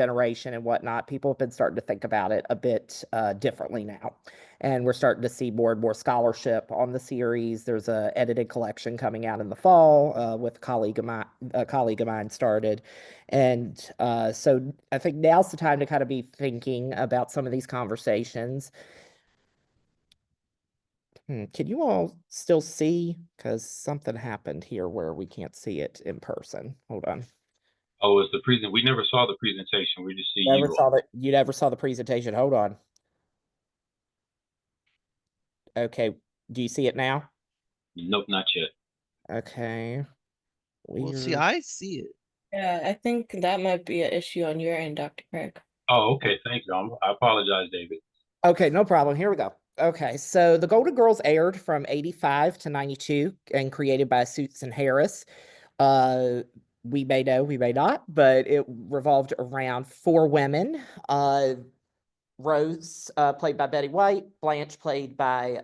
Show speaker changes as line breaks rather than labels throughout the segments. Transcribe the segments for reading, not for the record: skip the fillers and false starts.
generation and whatnot, people have been starting to think about it a bit differently now. And we're starting to see more and more scholarship on the series. There's a edited collection coming out in the fall with a colleague of mine started. And so I think now's the time to kind of be thinking about some of these conversations. Can you all still see? Because something happened here where we can't see it in person. Hold on.
Oh, it's the present. We never saw the presentation. We just see
Never
you.
saw that. You never saw the presentation. Hold on. Okay. Do you see it now?
Nope, not yet.
Okay.
Well, see,
Weird.
I see it.
Yeah, I think that might be an issue on your end, Dr. Craig.
Oh, okay. Thank you. I apologize, David.
Okay, no problem. Here we go. Okay, so The Golden Girls aired from 85 to 92 and created by Suits and Harris. Uh, we may know, we may not, but it revolved around four women. Rose, played by Betty White, Blanche, played by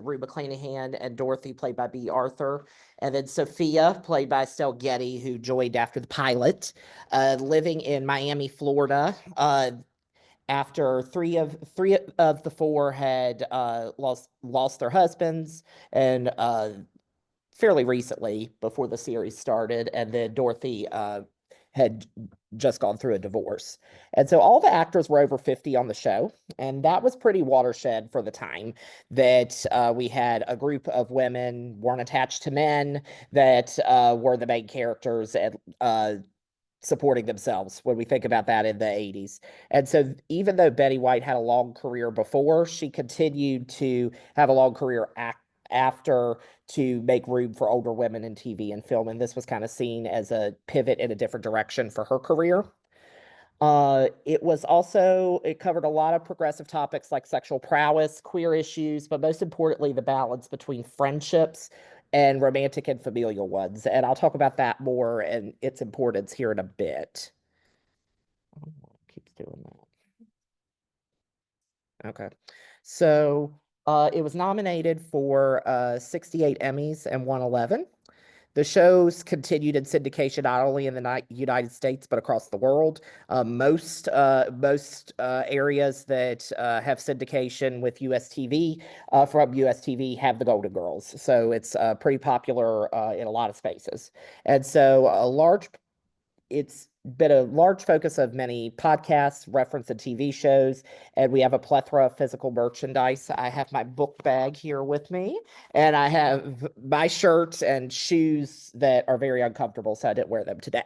Rue McClanahan, and Dorothy, played by Bea Arthur. And then Sophia, played by Estelle Getty, who joined after the pilot, living in Miami, Florida. After three of the four had lost their husbands, and fairly recently before the series started, and then Dorothy had just gone through a divorce. And so all the actors were over 50 on the show, and that was pretty watershed for the time that we had a group of women weren't attached to men that were the main characters and supporting themselves when we think about that in the 80s. And so even though Betty White had a long career before, she continued to have a long career after to make room for older women in TV and film. And this was kind of seen as a pivot in a different direction for her career. It covered a lot of progressive topics like sexual prowess, queer issues, but most importantly, the balance between friendships and romantic and familial ones. And I'll talk about that more and its importance here in a bit. Oh, it keeps doing that. Okay. So it was nominated for 68 Emmys and won 11. The shows continued in syndication not only in the United States but across the world. Most areas that have syndication with US TV from US TV have the Golden Girls, so it's pretty popular in a lot of spaces. And so it's been a large focus of many podcasts, reference and TV shows, and we have a plethora of physical merchandise. I have my book bag here with me, and I have my shirts and shoes that are very uncomfortable, so I didn't wear them today.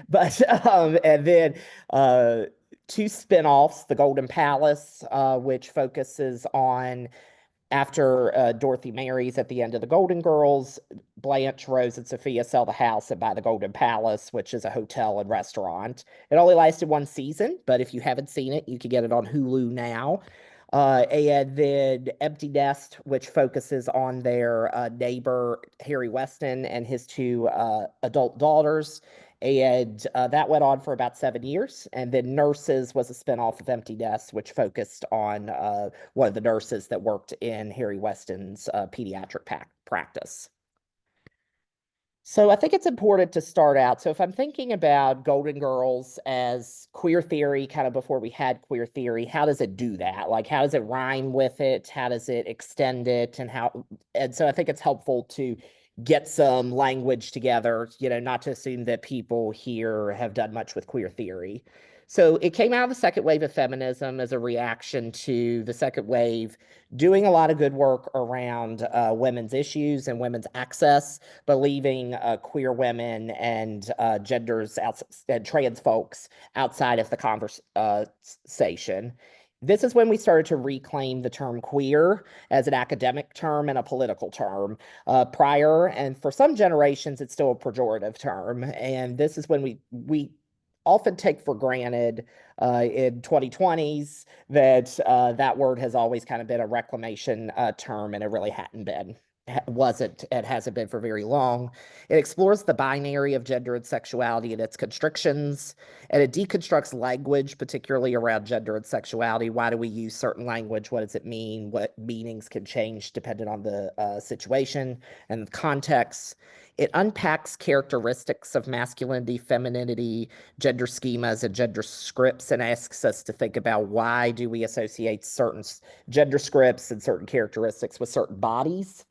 But and then two spin-offs, The Golden Palace, which focuses on after Dorothy marries at the end of The Golden Girls, Blanche, Rose, and Sophia sell the house and buy the Golden Palace, which is a hotel and restaurant. It only lasted one season, but if you haven't seen it, you can get it on Hulu now. And then Empty Nest, which focuses on their neighbor, Harry Weston, and his two adult daughters. And that went on for about 7 years. And then Nurses was a spinoff of Empty Nest, which focused on one of the nurses that worked in Harry Weston's pediatric practice. So I think it's important to start out. So if I'm thinking about Golden Girls as queer theory, kind of before we had queer theory, how does it do that? Like, how does it rhyme with it? How does it extend it? And so I think it's helpful to get some language together, not to assume that people here have done much with queer theory. So it came out of the second wave of feminism as a reaction to the second wave doing a lot of good work around women's issues and women's access, but leaving queer women and genders and trans folks outside of the conversation. This is when we started to reclaim the term queer as an academic term and a political term. Prior, and for some generations, it's still a pejorative term. And this is when we often take for granted in 2020s that that word has always kind of been a reclamation term, and it really hadn't been. wasn't and hasn't been for very long. It explores the binary of gender and sexuality and its constrictions, and it deconstructs language, particularly around gender and sexuality. Why do we use certain language? What does it mean? What meanings can change depending on the situation and the context? It unpacks characteristics of masculinity, femininity, gender schemas, and gender scripts, and asks us to think about why do we associate certain gender scripts and certain characteristics with certain bodies.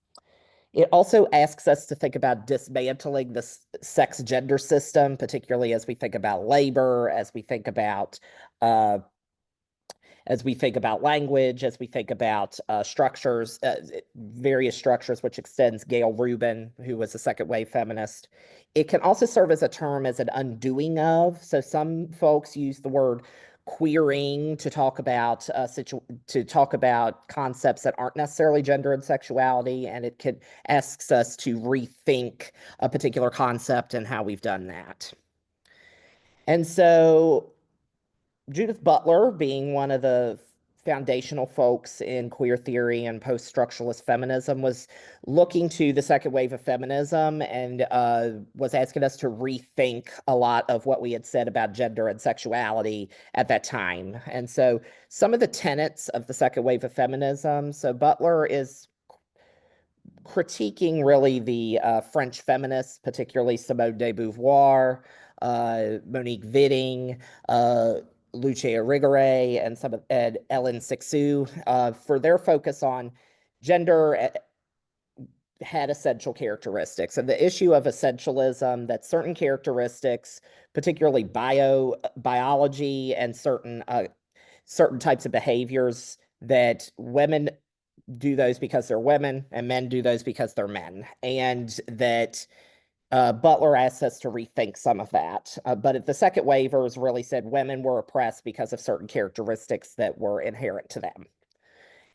It also asks us to think about dismantling the sex gender system, particularly as we think about labor, uh, as we think about language, as we think about structures, various structures, which extends Gail Rubin, who was a second wave feminist. It can also serve as a term as an undoing of. So some folks use the word queering to talk about concepts that aren't necessarily gender and sexuality, and it can asks us to rethink a particular concept and how we've done that. And so Judith Butler, being one of the foundational folks in queer theory and post-structuralist feminism, was looking to the second wave of feminism and was asking us to rethink a lot of what we had said about gender and sexuality at that time. And so some of the tenets of the second wave of feminism, so Butler is critiquing really the French feminists, particularly Simone de Beauvoir, Monique Wittig, Luce Irigaray, and Ellen Sixou, for their focus on gender had essential characteristics. And the issue of essentialism, that certain characteristics, particularly biology and certain types of behaviors, that women do those because they're women and men do those because they're men. And that Butler asked us to rethink some of that. But the second waivers really said women were oppressed because of certain characteristics that were inherent to them.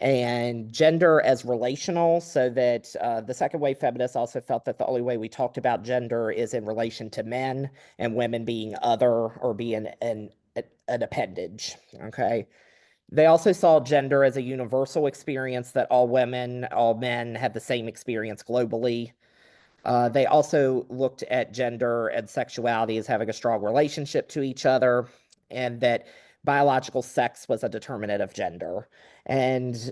And gender as relational, so that the second wave feminists also felt that the only way we talked about gender is in relation to men and women being other or being an appendage, okay? They also saw gender as a universal experience, that all women, all men have the same experience globally. They also looked at gender and sexuality as having a strong relationship to each other, and that biological sex was a determinant of gender. And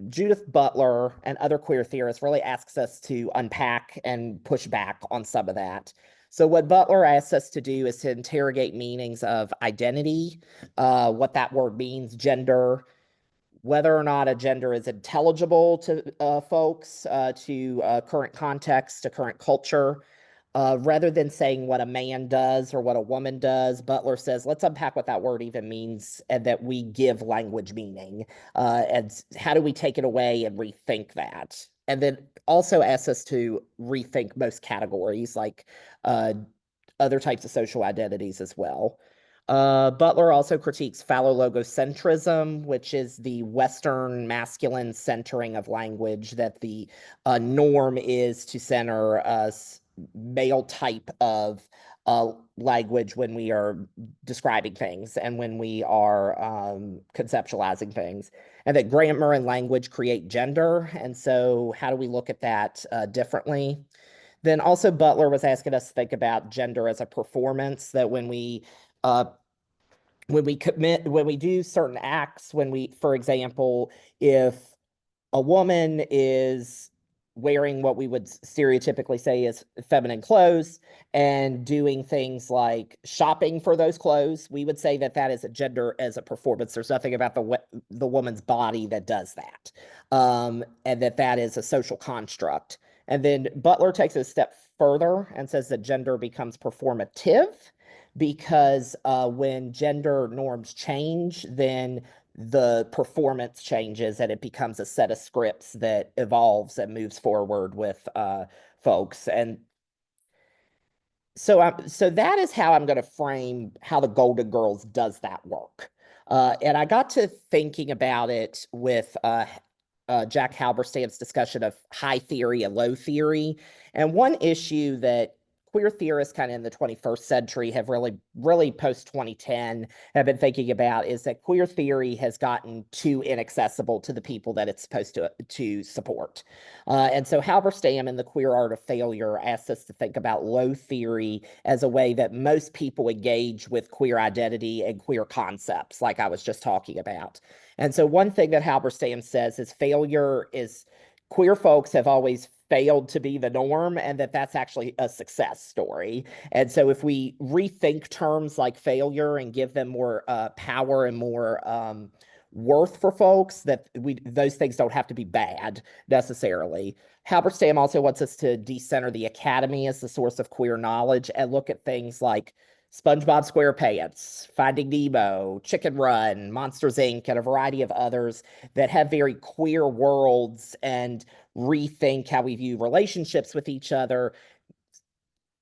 Judith Butler and other queer theorists really asks us to unpack and push back on some of that. So what Butler asks us to do is to interrogate meanings of identity, what that word means, gender, whether or not a gender is intelligible to folks, to current context, to current culture. Rather than saying what a man does or what a woman does, Butler says, let's unpack what that word even means and that we give language meaning. And how do we take it away and rethink that? And then also asks us to rethink most categories, like other types of social identities as well. Butler also critiques phallologocentrism, which is the Western masculine centering of language, that the norm is to center male type of language when we are describing things and when we are conceptualizing things, and that grammar and language create gender. And so how do we look at that differently? Then also Butler was asking us to think about gender as a performance, that when we do certain acts, for example, if a woman is wearing what we would stereotypically say is feminine clothes and doing things like shopping for those clothes, we would say that that is a gender as a performance. There's nothing about the woman's body that does that, and that is a social construct. And then Butler takes it a step further and says that gender becomes performative, because when gender norms change, then the performance changes and it becomes a set of scripts that evolves and moves forward with folks. And so that is how I'm going to frame how the Golden Girls does that work. And I got to thinking about it with Jack Halberstam's discussion of high theory and low theory. And one issue that queer theorists kind of in the 21st century have really post 2010 have been thinking about is that queer theory has gotten too inaccessible to the people that it's supposed to support. And so Halberstam in The Queer Art of Failure asks us to think about low theory as a way that most people engage with queer identity and queer concepts, like I was just talking about. And so one thing that Halberstam says is queer folks have always failed to be the norm, and that's actually a success story. And so if we rethink terms like failure and give them more power and more worth for folks, that those things don't have to be bad necessarily. Halberstam also wants us to decenter the academy as the source of queer knowledge and look at things like SpongeBob SquarePants, Finding Nemo, Chicken Run, Monsters, Inc., and a variety of others that have very queer worlds and rethink how we view relationships with each other.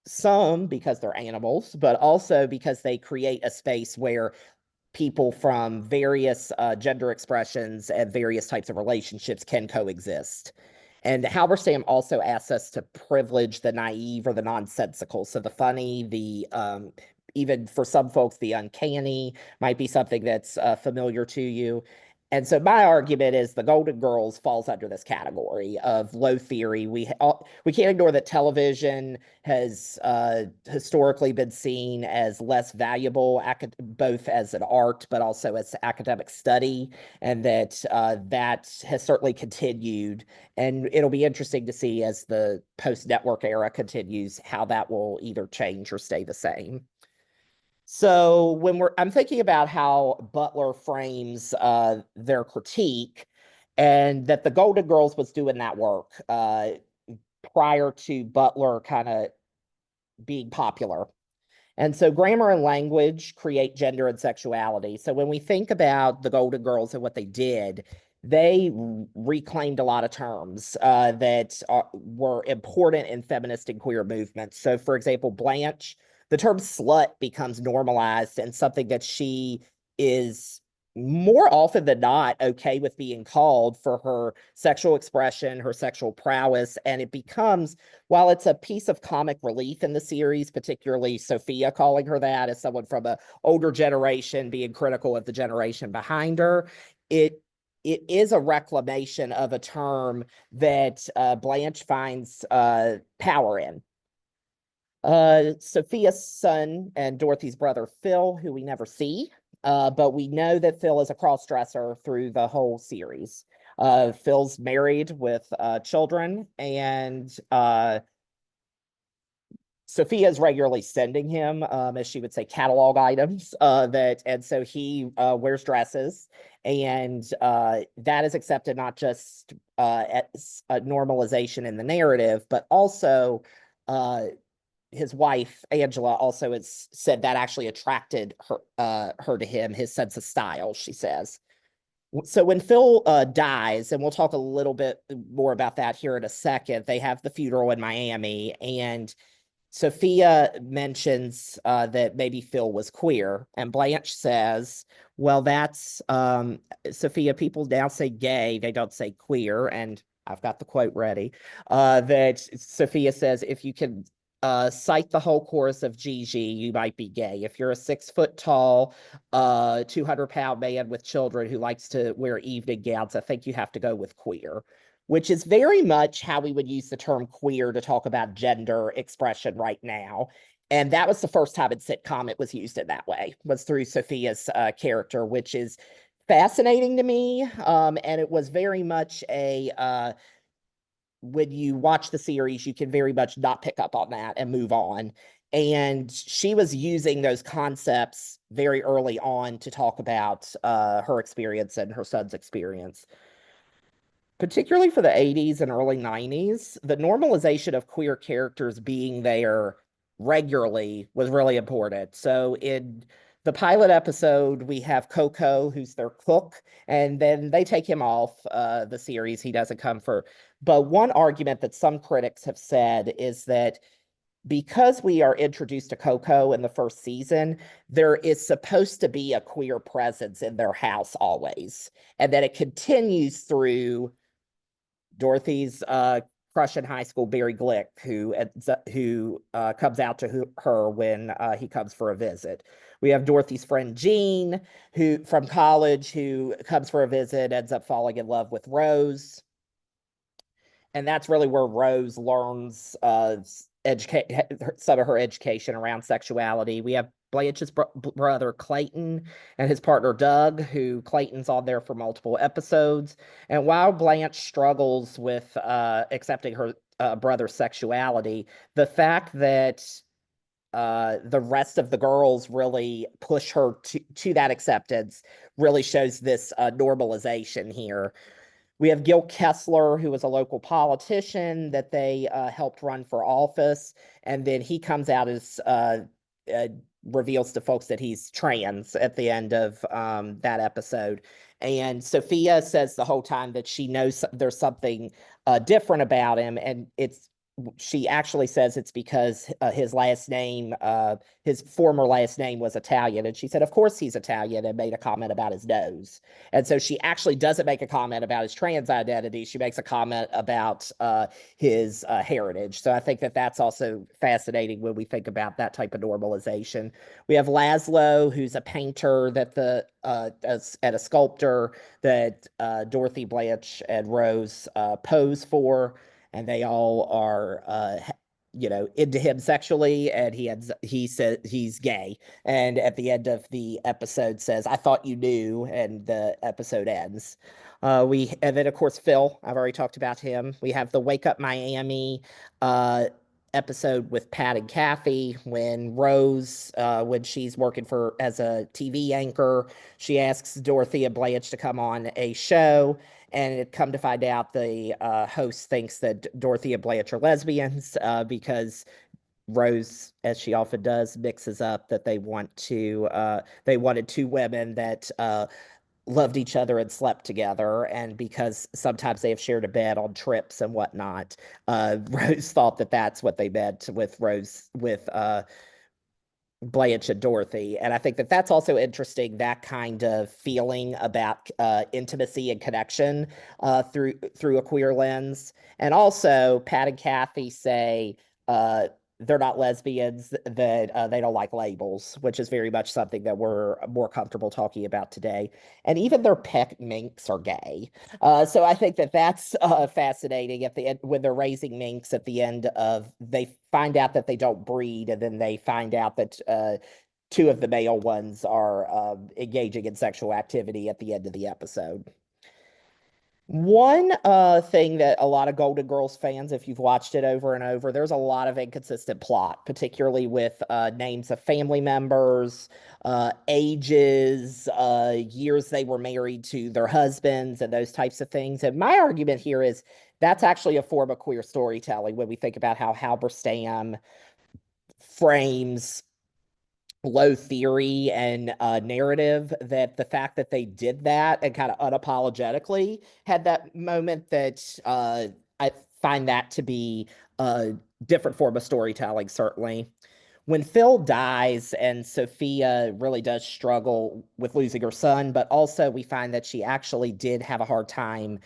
Some because they're animals, but also because they create a space where people from various gender expressions and various types of relationships can coexist. And Halberstam also asks us to privilege the naive or the nonsensical. So the funny, even for some folks, the uncanny might be something that's familiar to you. And so my argument is the Golden Girls falls under this category of low theory. We can't ignore that television has historically been seen as less valuable, both as an art, but also as academic study, and that has certainly continued. And it'll be interesting to see as the post-network era continues how that will either change or stay the same. So I'm thinking about how Butler frames their critique, and that the Golden Girls was doing that work prior to Butler kind of being popular. And so grammar and language create gender and sexuality. So when we think about the Golden Girls and what they did, they reclaimed a lot of terms that were important in feminist and queer movements. So for example, Blanche, the term slut becomes normalized and something that she is more often than not okay with being called for her sexual expression, her sexual prowess. And it becomes, while it's a piece of comic relief in the series, particularly Sophia calling her that as someone from an older generation being critical of the generation behind her, it is a reclamation of a term that Blanche finds power in. Sophia's son and Dorothy's brother, Phil, who we never see, but we know that Phil is a cross-dresser through the whole series. Phil's married with children, and Sophia is regularly sending him, as she would say, catalog items and so he wears dresses, and that is accepted not just as a normalization in the narrative, but also his wife, Angela, also has said that actually attracted her to him, his sense of style, she says. So when Phil dies, and we'll talk a little bit more about that here in a second, they have the funeral in Miami, and Sophia mentions that maybe Phil was queer, and Blanche says, well, that's, Sophia, people now say gay, they don't say queer, and I've got the quote ready, that Sophia says, if you can cite the whole chorus of Gigi, you might be gay. If you're a 6 foot tall, 200-pound man with children who likes to wear evening gowns, I think you have to go with queer, which is very much how we would use the term queer to talk about gender expression right now. And that was the first time in sitcom it was used in that way, was through Sophia's character, which is fascinating to me. And it was very much when you watch the series, you can very much not pick up on that and move on. And she was using those concepts very early on to talk about her experience and her son's experience. Particularly for the 80s and early 90s, the normalization of queer characters being there regularly was really important. So in the pilot episode, we have Coco, who's their cook, and then they take him off the series. He doesn't come for. But one argument that some critics have said is that because we are introduced to Coco in the first season, there is supposed to be a queer presence in their house always, and that it continues through Dorothy's crush in high school, Barry Glick, who comes out to her when he comes for a visit. We have Dorothy's friend Jean, who from college, who comes for a visit, ends up falling in love with Rose. And that's really where Rose learns some of her education around sexuality. We have Blanche's brother Clayton and his partner Doug, who Clayton's on there for multiple episodes. And while Blanche struggles with accepting her brother's sexuality, the fact that the rest of the girls really push her to that acceptance really shows this normalization here. We have Gil Kessler, who was a local politician that they helped run for office. And then he comes out as reveals to folks that he's trans at the end of that episode. And Sophia says the whole time that she knows there's something different about him. And she actually says it's because his last name, his former last name was Italian. And she said, of course he's Italian, and made a comment about his nose. And so she actually doesn't make a comment about his trans identity. She makes a comment about his heritage. So I think that that's also fascinating when we think about that type of normalization. We have Laszlo, who's a painter that and a sculptor that Dorothy, Blanche, and Rose pose for. And they all are, into him sexually, and he says he's gay. And at the end of the episode says, "I thought you knew," and the episode ends. And then of course Phil, I've already talked about him. We have the Wake Up Miami episode with Pat and Kathy when Rose, when she's working as a TV anchor, she asks Dorothy and Blanche to come on a show. And it come to find out the host thinks that Dorothy and Blanche are lesbians because Rose, as she often does, mixes up that they wanted two women that loved each other and slept together. And because sometimes they have shared a bed on trips and whatnot, Rose thought that that's what they meant with Blanche and Dorothy. And I think that that's also interesting, that kind of feeling about intimacy and connection through a queer lens. And also Pat and Kathy say they're not lesbians, that they don't like labels, which is very much something that we're more comfortable talking about today. And even their pet minks are gay. So I think that that's fascinating at the end when they're raising minks at the end they find out that they don't breed, and then they find out that two of the male ones are engaging in sexual activity at the end of the episode. One thing that a lot of Golden Girls fans, if you've watched it over and over, there's a lot of inconsistent plot, particularly with names of family members, ages, years they were married to their husbands, and those types of things. And my argument here is that's actually a form of queer storytelling when we think about how Halberstam frames low theory and narrative, that the fact that they did that and kind of unapologetically had that moment, that I find that to be a different form of storytelling, certainly. When Phil dies and Sophia really does struggle with losing her son, but also we find that she actually did have a hard time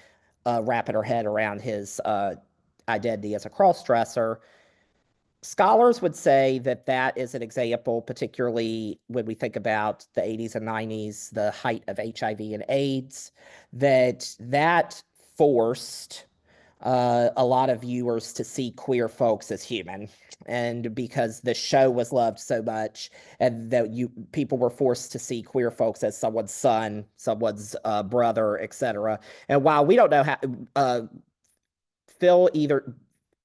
wrapping her head around his identity as a cross-dresser. Scholars would say that that is an example, particularly when we think about the 80s and 90s, the height of HIV and AIDS, that forced a lot of viewers to see queer folks as human. And because the show was loved so much, and that people were forced to see queer folks as someone's son, someone's brother, etc. And while we don't know how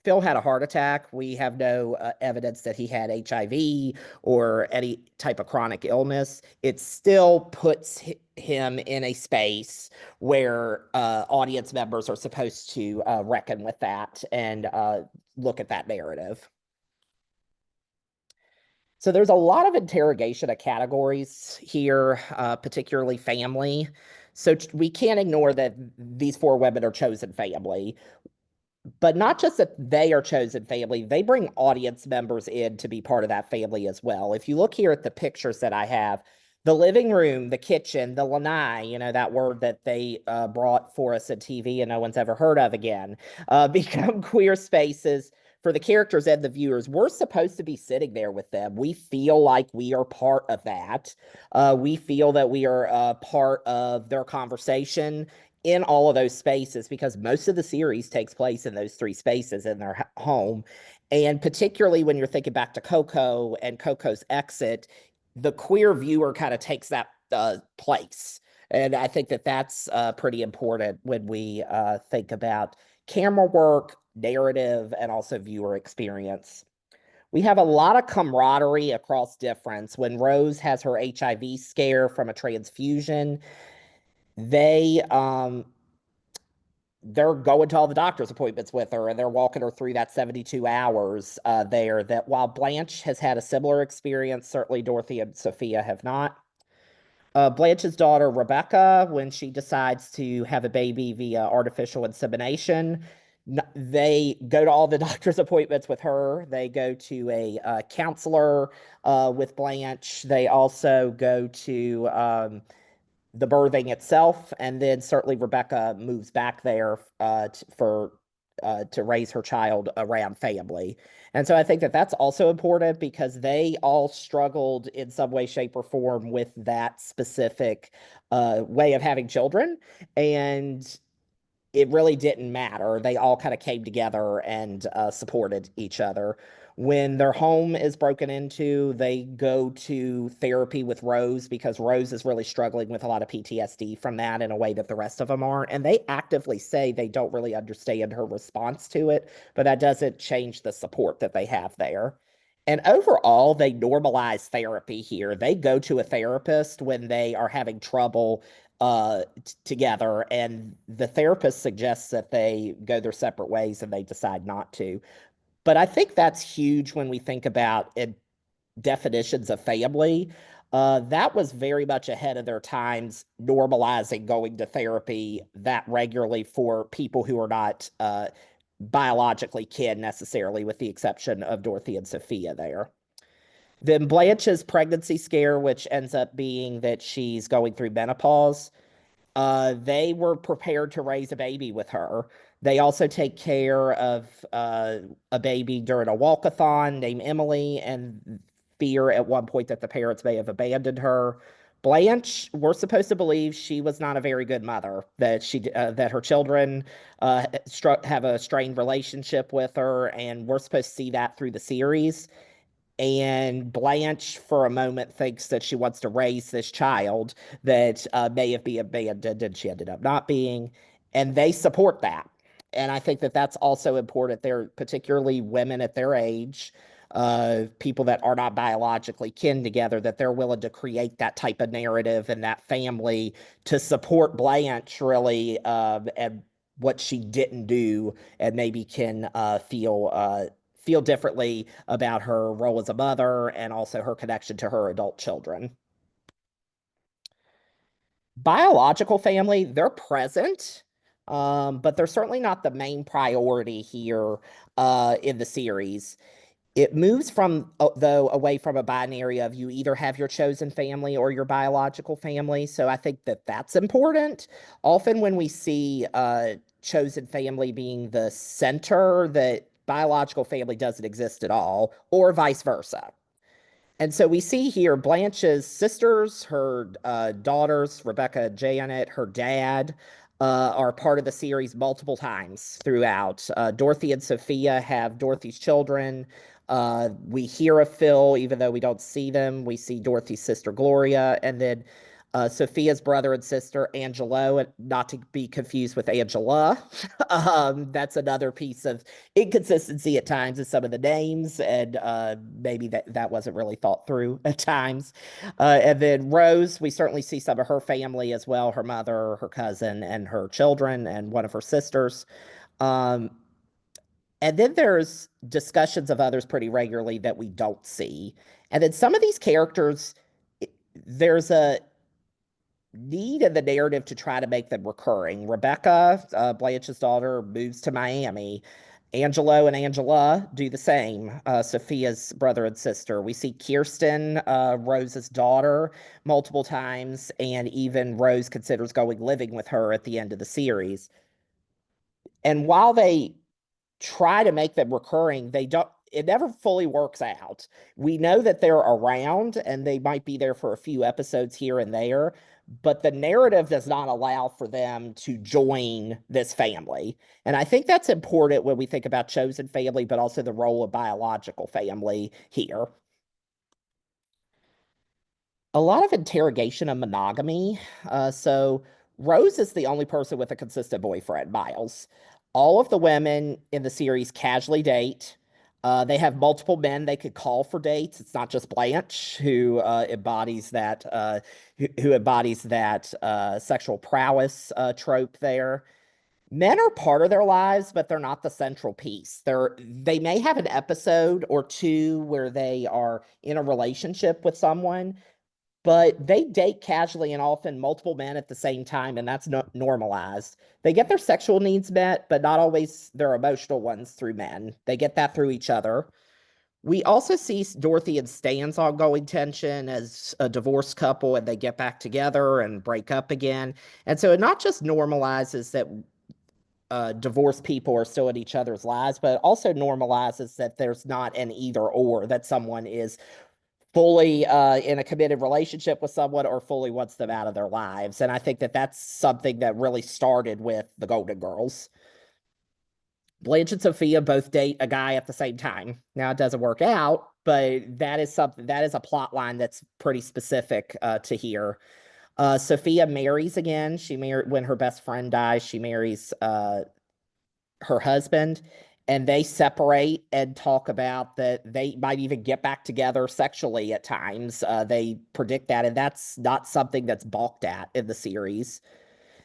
Phil had a heart attack. We have no evidence that he had HIV or any type of chronic illness. It still puts him in a space where audience members are supposed to reckon with that and look at that narrative. So there's a lot of interrogation of categories here, particularly family. So we can't ignore that these four women are chosen family. But not just that they are chosen family, they bring audience members in to be part of that family as well. If you look here at the pictures that I have, The living room, the kitchen, the lanai, that word that they brought for us at TV and no one's ever heard of again, become queer spaces for the characters and the viewers. We're supposed to be sitting there with them. We feel like we are part of that. We feel that we are part of their conversation in all of those spaces because most of the series takes place in those three spaces in their home. And particularly when you're thinking back to Coco and Coco's exit, the queer viewer kind of takes that place. And I think that that's pretty important when we think about camera work, narrative, and also viewer experience. We have a lot of camaraderie across difference. When Rose has her HIV scare from a transfusion, they they're going to all the doctor's appointments with her and they're walking her through that 72 hours there. That while Blanche has had a similar experience, certainly Dorothy and Sophia have not. Blanche's daughter, Rebecca, when she decides to have a baby via artificial insemination, they go to all the doctor's appointments with her. They go to a counselor with Blanche. They also go to the birthing itself, and then certainly Rebecca moves back there to raise her child around family. And so I think that that's also important because they all struggled in some way, shape, or form with that specific way of having children. And it really didn't matter. They all kind of came together and supported each other. When their home is broken into, they go to therapy with Rose because Rose is really struggling with a lot of PTSD from that in a way that the rest of them aren't. And they actively say they don't really understand her response to it, but that doesn't change the support that they have there. And overall, they normalize therapy here. They go to a therapist when they are having trouble together, and the therapist suggests that they go their separate ways and they decide not to. But I think that's huge when we think about definitions of family. That was very much ahead of their times, normalizing going to therapy that regularly for people who are not biologically kin necessarily, with the exception of Dorothy and Sophia there. Then Blanche's pregnancy scare, which ends up being that she's going through menopause. They were prepared to raise a baby with her. They also take care of a baby during a walkathon named Emily and fear at one point that the parents may have abandoned her. Blanche, we're supposed to believe she was not a very good mother, that her children have a strained relationship with her, and we're supposed to see that through the series. And Blanche, for a moment, thinks that she wants to raise this child that may have been abandoned, and she ended up not being. And they support that. And I think that that's also important. They're particularly women at their age, people that are not biologically kin together, that they're willing to create that type of narrative and that family to support Blanche, really, and what she didn't do, and maybe can feel differently about her role as a mother and also her connection to her adult children. Biological family, they're present, but they're certainly not the main priority here in the series. It moves from, though, away from a binary of you either have your chosen family or your biological family. So I think that that's important. Often when we see chosen family being the center, that biological family doesn't exist at all, or vice versa. And so we see here Blanche's sisters, her daughters, Rebecca, Janet, her dad, are part of the series multiple times throughout. Dorothy and Sophia have Dorothy's children. We hear of Phil, even though we don't see them. We see Dorothy's sister, Gloria, and then Sophia's brother and sister, Angelo, and not to be confused with Angela. That's another piece of inconsistency at times in some of the names, and maybe that wasn't really thought through at times. And then Rose, we certainly see some of her family as well, her mother, her cousin, and her children, and one of her sisters. Um, and then there's discussions of others pretty regularly that we don't see. And then some of these characters, there's a need in the narrative to try to make them recurring. Rebecca, Blanche's daughter, moves to Miami. Angelo and Angela do the same, Sophia's brother and sister. We see Kirsten, Rose's daughter, multiple times, and even Rose considers going living with her at the end of the series. And while they try to make them recurring, they don't, it never fully works out. We know that they're around and they might be there for a few episodes here and there, but the narrative does not allow for them to join this family. And I think that's important when we think about chosen family, but also the role of biological family here. A lot of interrogation of monogamy. So Rose is the only person with a consistent boyfriend, Miles. All of the women in the series casually date. They have multiple men they could call for dates. It's not just Blanche who embodies that who embodies that sexual prowess trope there. Men are part of their lives, but they're not the central piece. They may have an episode or two where they are in a relationship with someone, but they date casually and often multiple men at the same time, and that's normalized. They get their sexual needs met, but not always their emotional ones through men. They get that through each other. We also see Dorothy and Stan's ongoing tension as a divorced couple, and they get back together and break up again. And so it not just normalizes that divorced people are still in each other's lives, but it also normalizes that there's not an either or, that someone is fully in a committed relationship with someone or fully wants them out of their lives. And I think that that's something that really started with the Golden Girls. Blanche and Sophia both date a guy at the same time. Now it doesn't work out, but that is something, that is a plot line that's pretty specific to here. Sophia marries again. She married when her best friend dies. She marries her husband, and they separate and talk about that they might even get back together sexually at times. They predict that, and that's not something that's balked at in the series.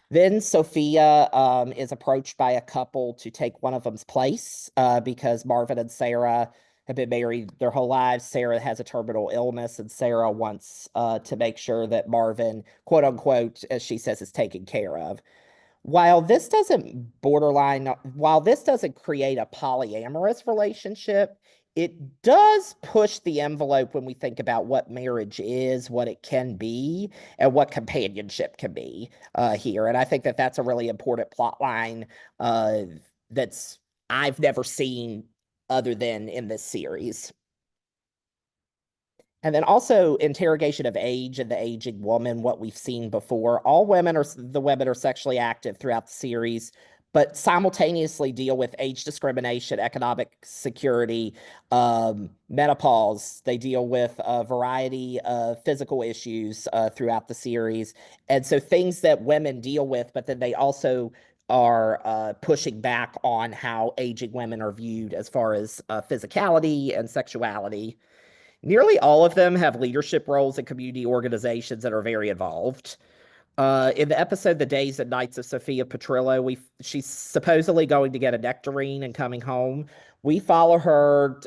Then Sophia is approached by a couple to take one of them's place because Marvin and Sarah have been married their whole lives. Sarah has a terminal illness, and Sarah wants to make sure that Marvin, quote unquote, as she says, is taken care of. While this doesn't create a polyamorous relationship, it does push the envelope when we think about what marriage is, what it can be, and what companionship can be here. And I think that that's a really important plot line that's I've never seen other than in this series. And then also interrogation of age and the aging woman, what we've seen before. The women are sexually active throughout the series, but simultaneously deal with age discrimination, economic security, menopause. They deal with a variety of physical issues throughout the series. And so things that women deal with, but then they also are pushing back on how aging women are viewed as far as physicality and sexuality. Nearly all of them have leadership roles in community organizations that are very involved. In the episode "The Days and Nights of Sophia Petrillo," she's supposedly going to get a nectarine and coming home. We follow her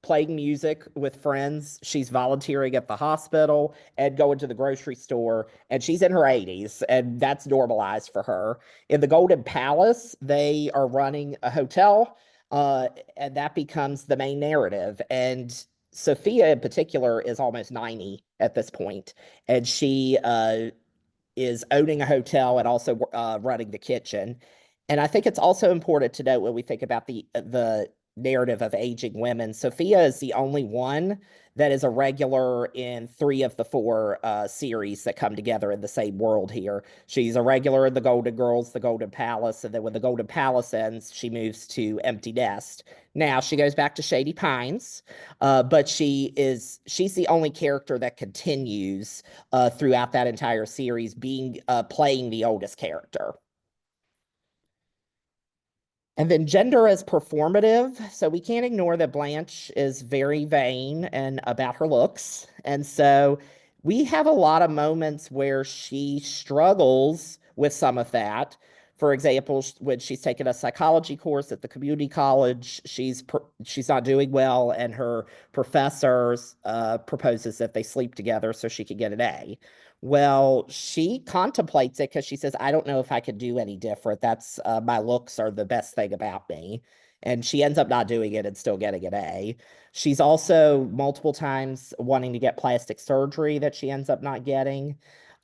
playing music with friends. She's volunteering at the hospital and going to the grocery store, and she's in her 80s, and that's normalized for her. In the Golden Palace, they are running a hotel, and that becomes the main narrative. And Sophia, in particular, is almost 90 at this point, and she is owning a hotel and also running the kitchen. And I think it's also important to note when we think about the narrative of aging women, Sophia is the only one that is a regular in 3 of the 4 series that come together in the same world here. She's a regular in the Golden Girls, the Golden Palace, and then when the Golden Palace ends, she moves to Empty Nest. Now she goes back to Shady Pines, but she's the only character that continues throughout that entire series, being playing the oldest character. And then gender as performative. So we can't ignore that Blanche is very vain and about her looks. And so we have a lot of moments where she struggles with some of that. For example, when she's taken a psychology course at the community college, she's not doing well, and her professor proposes that they sleep together so she can get an A. Well, she contemplates it because she says, I don't know if I could do any different. My looks are the best thing about me. and she ends up not doing it and still getting an A. She's also multiple times wanting to get plastic surgery that she ends up not getting.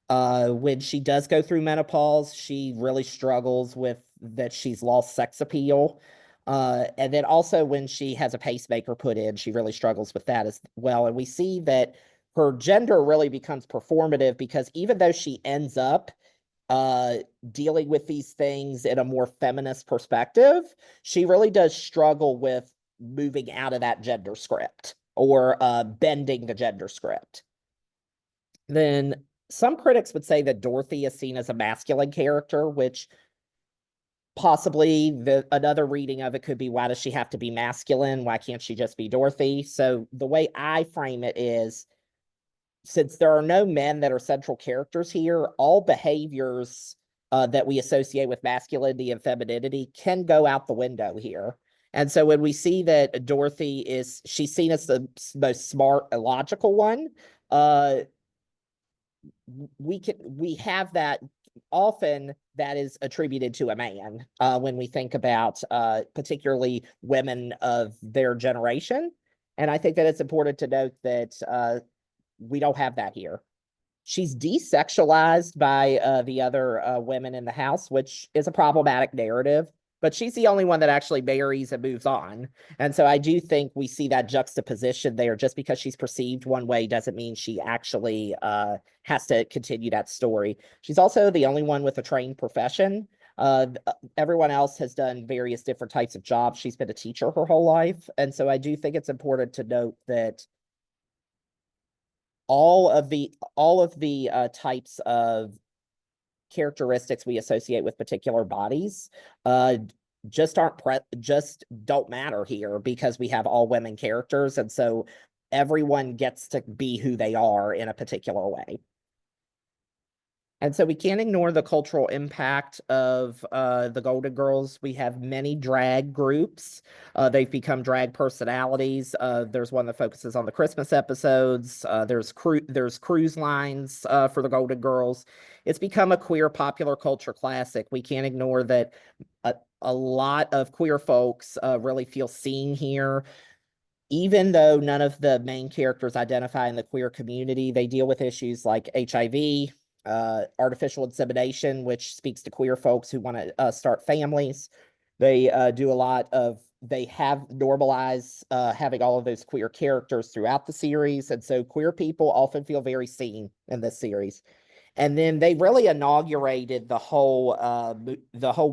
When she does go through menopause, she really struggles with that she's lost sex appeal. And then also when she has a pacemaker put in, she really struggles with that as well. And we see that her gender really becomes performative because even though she ends up uh dealing with these things in a more feminist perspective, she really does struggle with moving out of that gender script or bending the gender script. Then some critics would say that Dorothy is seen as a masculine character, which possibly another reading of it could be, why does she have to be masculine? Why can't she just be Dorothy? So the way I frame it is, since there are no men that are central characters here, all behaviors that we associate with masculinity and femininity can go out the window here. And so when we see that Dorothy she's seen as the most smart and logical one, we have that often that is attributed to a man when we think about particularly women of their generation. And I think that it's important to note that we don't have that here. She's desexualized by the other women in the house, which is a problematic narrative, but she's the only one that actually marries and moves on. And so I do think we see that juxtaposition there. Just because she's perceived one way doesn't mean she actually has to continue that story. She's also the only one with a trained profession. Everyone else has done various different types of jobs. She's been a teacher her whole life. And so I do think it's important to note that all of the types of characteristics we associate with particular bodies just don't matter here, because we have all women characters, and so everyone gets to be who they are in a particular way. And so we can't ignore the cultural impact of the Golden Girls. We have many drag groups. They've become drag personalities. There's one that focuses on the Christmas episodes. There's cruise lines for the Golden Girls. It's become a queer popular culture classic. We can't ignore that a lot of queer folks really feel seen here. Even though none of the main characters identify in the queer community, they deal with issues like HIV, artificial insemination, which speaks to queer folks who want to start families. They they have normalized having all of those queer characters throughout the series. And so queer people often feel very seen in this series. And then they really inaugurated the whole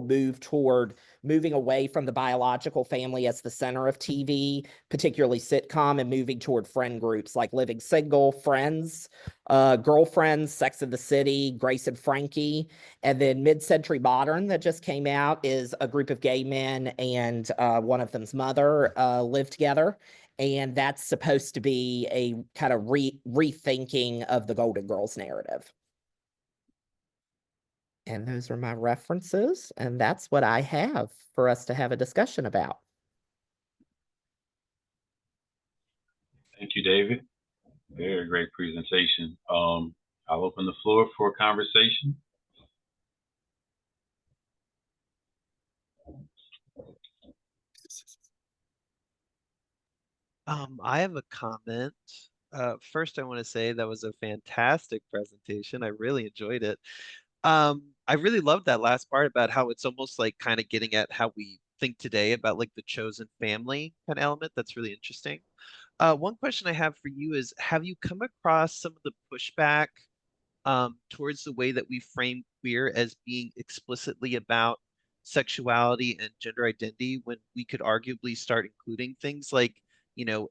move toward moving away from the biological family as the center of TV, particularly sitcom, and moving toward friend groups like Living Single, Friends, Girlfriends, Sex and the City, Grace and Frankie. And then Mid-Century Modern that just came out is a group of gay men and one of them's mother live together. And that's supposed to be a kind of rethinking of the Golden Girls narrative. And those are my references, and that's what I have for us to have a discussion about.
Thank you, David. Very great presentation. I'll open the floor for conversation.
I have a comment. First, I want to say that was a fantastic presentation. I really enjoyed it. I really loved that last part about how it's almost like kind of getting at how we think today about like the chosen family kind of element. That's really interesting. One question I have for you is, have you come across some of the pushback towards the way that we frame queer as being explicitly about sexuality and gender identity, when we could arguably start including things like,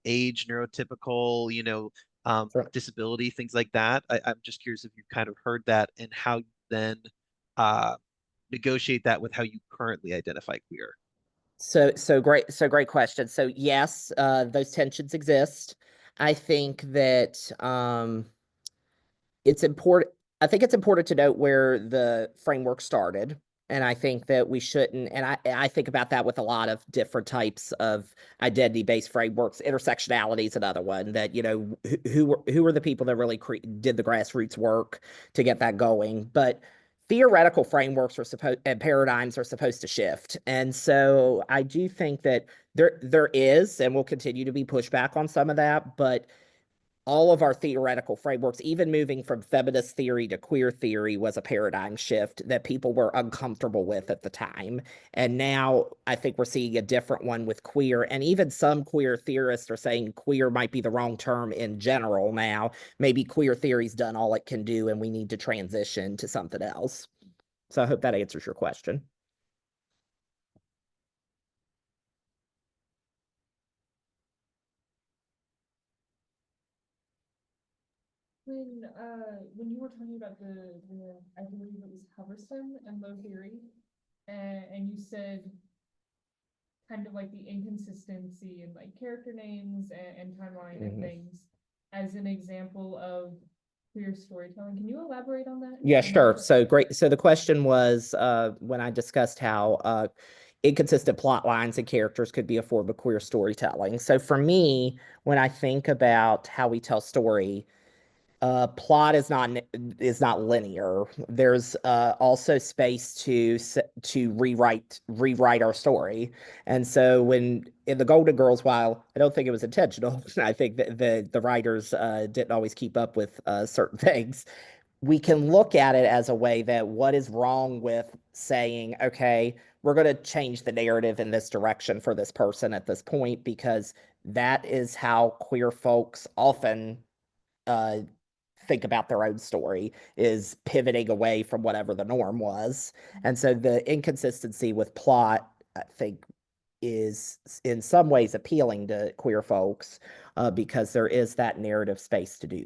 age, neurotypical,
Sure.
disability, things like that? I'm just curious if you've kind of heard that and how you then uh, negotiate that with how you currently identify queer.
So great question. So yes, those tensions exist. I think that it's important. I think it's important to note where the framework started. And I think that we shouldn't, and I think about that with a lot of different types of identity-based frameworks. Intersectionality is another one that, who were the people that really did the grassroots work to get that going. But theoretical frameworks are supposed and paradigms are supposed to shift. And so I do think that there is and will continue to be pushback on some of that, but all of our theoretical frameworks, even moving from feminist theory to queer theory, was a paradigm shift that people were uncomfortable with at the time. And now I think we're seeing a different one with queer. And even some queer theorists are saying queer might be the wrong term in general now. Maybe queer theory's done all it can do and we need to transition to something else. So I hope that answers your question.
When you were talking about the I believe it was Hoverston and low theory, and you said kind of like the inconsistency in like character names and timeline and
Mhm.
things as an example of queer storytelling. Can you elaborate on that?
Yeah,
I'm
sure.
not-
So great. So the question was when I discussed how inconsistent plot lines and characters could be a form of queer storytelling. So for me, when I think about how we tell story, plot is not linear. There's also space to rewrite our story. And so when in the Golden Girls, while I don't think it was intentional, I think that the writers didn't always keep up with certain things. We can look at it as a way that what is wrong with saying, okay, we're going to change the narrative in this direction for this person at this point, because that is how queer folks often uh, think about their own story, is pivoting away from whatever the norm was. And so the inconsistency with plot, I think, is in some ways appealing to queer folks because there is that narrative space to do